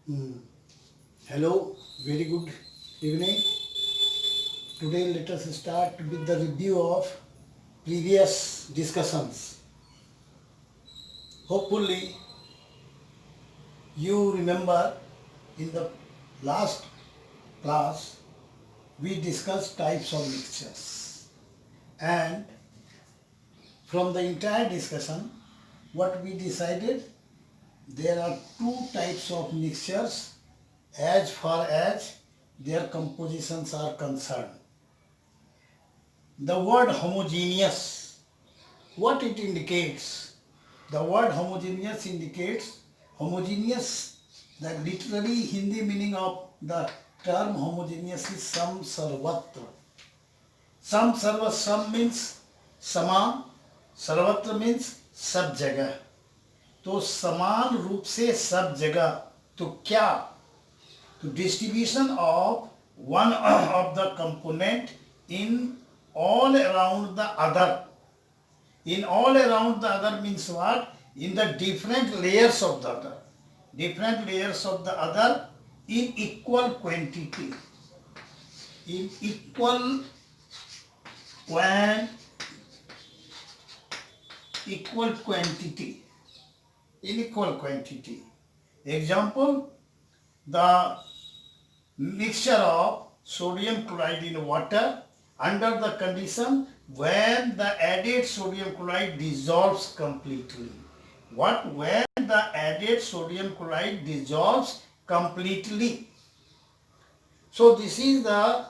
Hmm. Hello, very good evening. Today let us start with the review of previous discussions. Hopefully you remember in the last class we discussed types of mixtures, and from the entire discussion what we decided, there are two types of mixtures as far as their compositions are concerned. The word homogeneous, what it indicates? The word homogeneous indicates homogeneous, the literary Hindi meaning of the term homogeneous is sam sarvatra. Sam sarva, sam means समान, सर्वत्र means सब जगह. तो समान रूप से सब जगह, तो क्या? तो distribution of one of the component in all around the other. In all around the other means what? In the different layers of the other. Different layers of the other in equal quantity. In equal quantity. In equal quantity. Example, the mixture of sodium chloride in water under the condition when the added sodium chloride dissolves completely. What? When the added sodium chloride dissolves completely. So this is the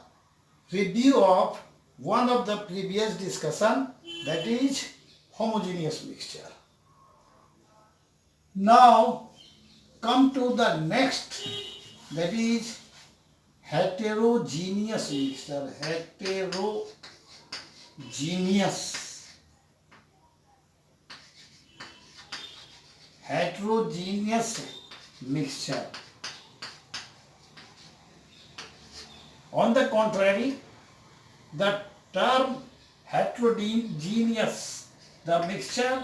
review of one of the previous discussion, that is homogeneous mixture. Now come to the next, that is heterogeneous mixture. Heterogeneous mixture. On the contrary, the term heterogeneous, the mixture,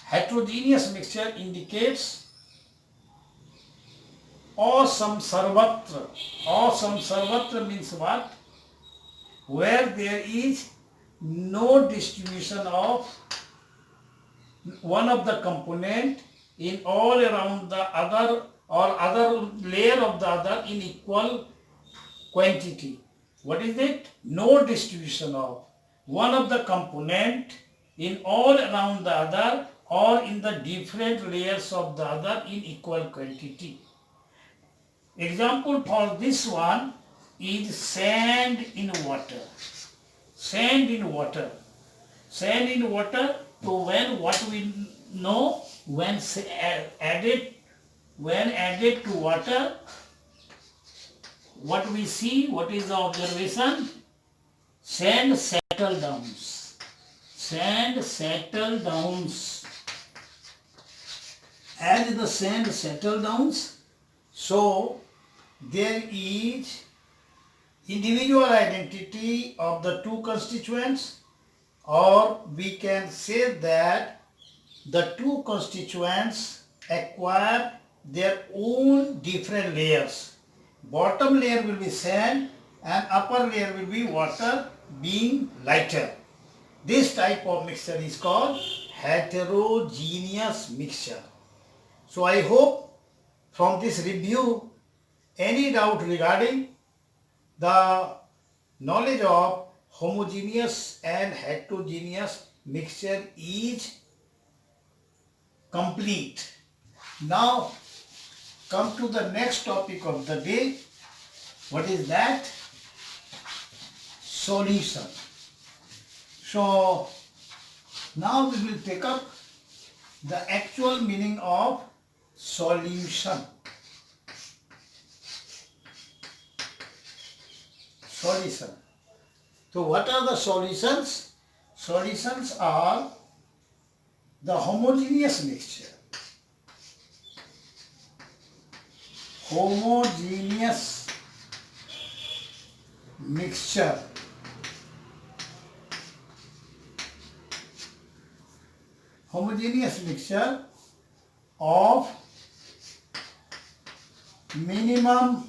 heterogeneous mixture indicates asam sarvatra. Asam sarvatra means what? Where there is no distribution of one of the component in all around the other or other layer of the other in equal quantity. What is it? No distribution of one of the component in all around the other or in the different layers of the other in equal quantity. Example for this one is sand in water. Sand in water. Sand in water, so when what we know, when added to water, what we see, what is the observation? Sand settle downs. Sand settle downs. As the sand settle downs, so there is individual identity of the two constituents, or we can say that the two constituents acquire their own different layers. Bottom layer will be sand and upper layer will be water, being lighter. This type of mixture is called heterogeneous mixture. So I hope from this review, any doubt regarding the knowledge of homogeneous and heterogeneous mixture is complete. Now come to the next topic of the day. What is that? Solution. So now we will take up the actual meaning of solution. Solution. So what are the solutions? Solutions are the homogeneous mixture. Homogeneous mixture. Homogeneous mixture of minimum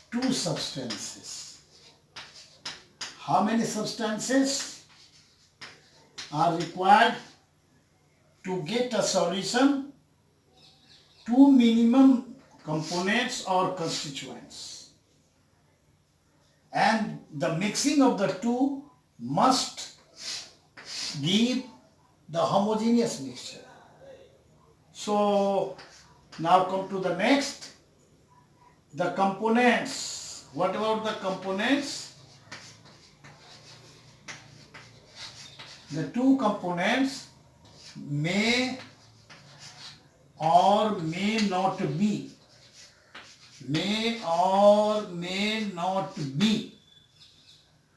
two substances. How many substances are required to get a solution? Two minimum components or constituents, and the mixing of the two must give the homogeneous mixture. So now come to the next, the components. What about the components? The two components may or may not be, may or may not be.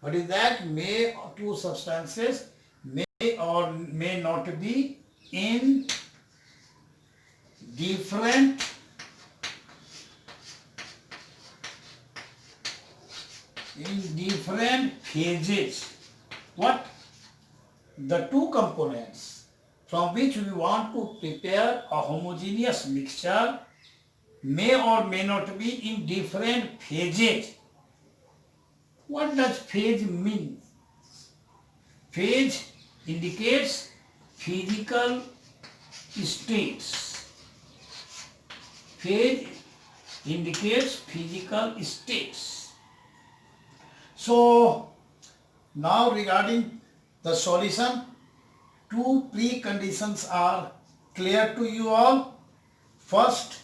What is that? May, two substances may or may not be in different phases. What? The two components from which we want to prepare a homogeneous mixture may or may not be in different phases. What does phase mean? Phase indicates physical states. Phase indicates physical states. So now regarding the solution, two preconditions are clear to you all. First,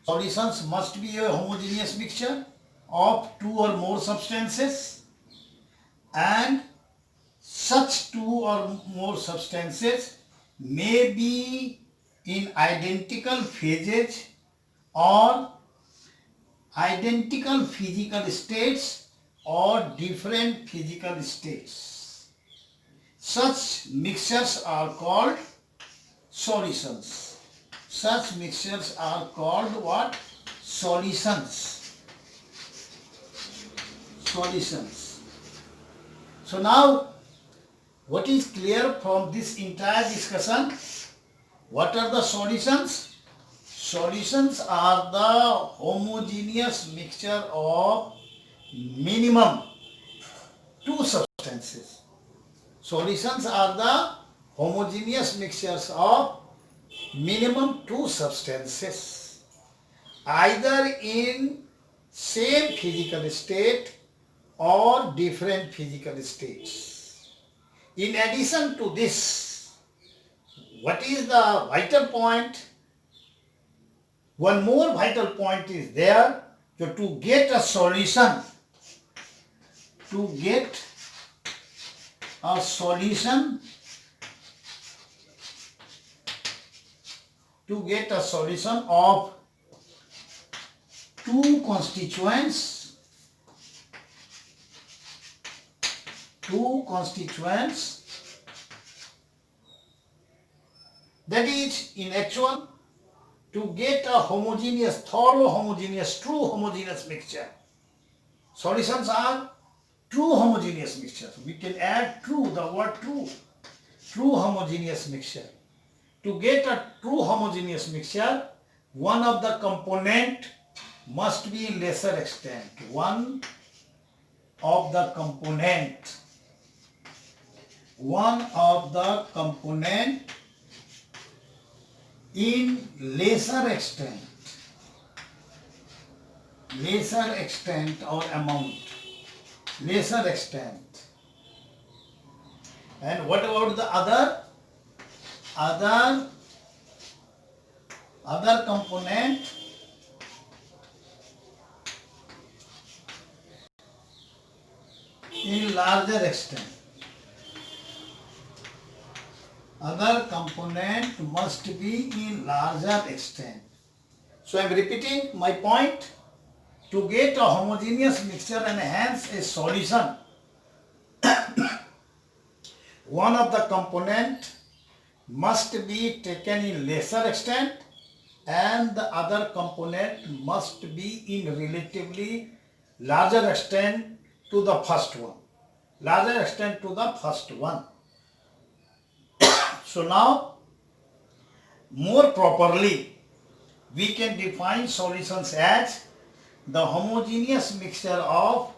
solutions must be a homogeneous mixture of two or more substances, and such two or more substances may be in identical phases or identical physical states or different physical states. Such mixtures are called solutions. Such mixtures are called what? Solutions. Solutions. So now, what is clear from this entire discussion? What are the solutions? Solutions are the homogeneous mixture of minimum two substances. Solutions are the homogeneous mixtures of minimum two substances, either in same physical state or different physical states. In addition to this, what is the vital point? One more vital point is there. So to get a solution, to get a solution, of two constituents, that is in actual, to get a homogeneous, thorough homogeneous, true homogeneous mixture. Solutions are true homogeneous mixture. We can add true, the word true homogeneous mixture. To get a true homogeneous mixture, one of the component must be in lesser extent. One of the component in lesser extent or amount, lesser extent. And what about the other component in larger extent? Other component must be in larger extent. So I am repeating my point. To get a homogeneous mixture and hence a solution, one of the component must be taken in lesser extent and the other component must be in relatively larger extent to the first one. So now more properly, we can define solutions as the homogeneous mixture of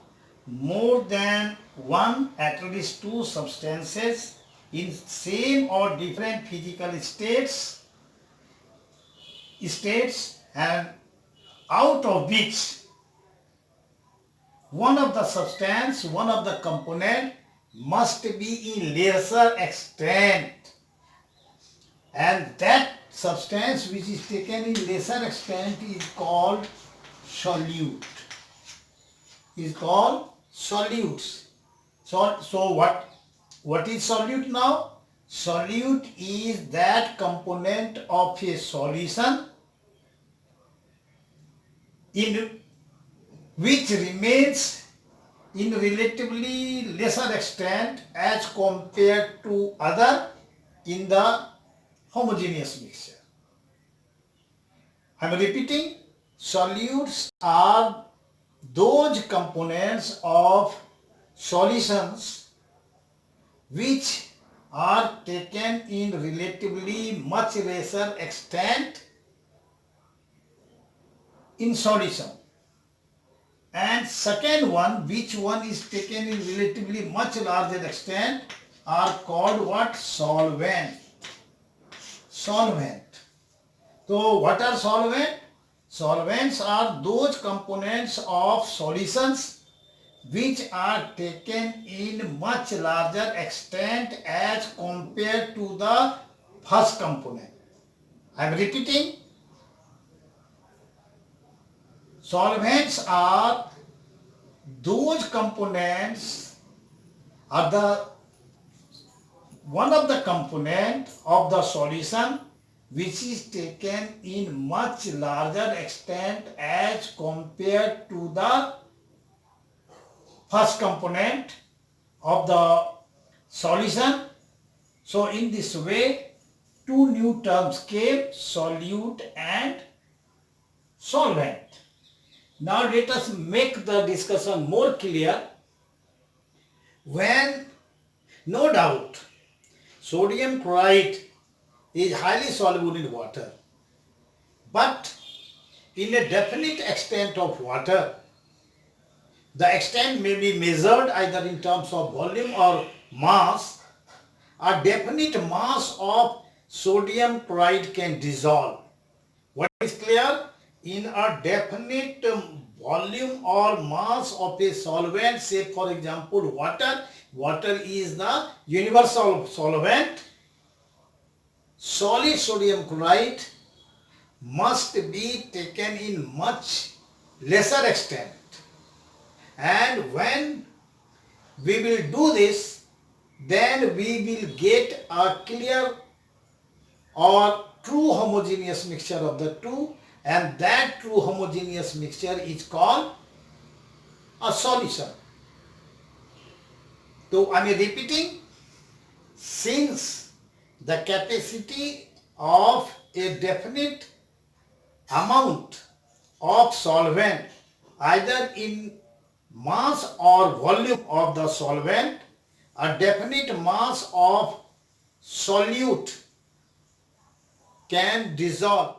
more than one, at least two substances in same or different physical states, and out of which one of the component must be in lesser extent, and that substance which is taken in lesser extent is called solute. Is called solutes. So what is solute now? Solute is that component of a solution in which remains in relatively lesser extent as compared to other in the homogeneous mixture. I am repeating, solutes are those components of solutions which are taken in relatively much lesser extent in solution. And second one, which one is taken in relatively much larger extent, are called what? Solvent. Solvent. So what are solvent? Solvents are those components of solutions which are taken in much larger extent as compared to the first component. I am repeating. Solvents are those components, are the one of the component of the solution which is taken in much larger extent as compared to the first component of the solution. So in this way, two new terms came, solute and solvent. Now let us make the discussion more clear. When, no doubt, sodium chloride is highly soluble in water, but in a definite extent of water, the extent may be measured either in terms of volume or mass. A definite mass of sodium chloride can dissolve. What is clear? In a definite volume or mass of a solvent, say for example water is the universal solvent, solid sodium chloride must be taken in much lesser extent. And when we will do this, then we will get a clear or true homogeneous mixture of the two, and that true homogeneous mixture is called a solution. So I am repeating, since the capacity of a definite amount of solvent, either in mass or volume of the solvent, a definite mass of solute can dissolve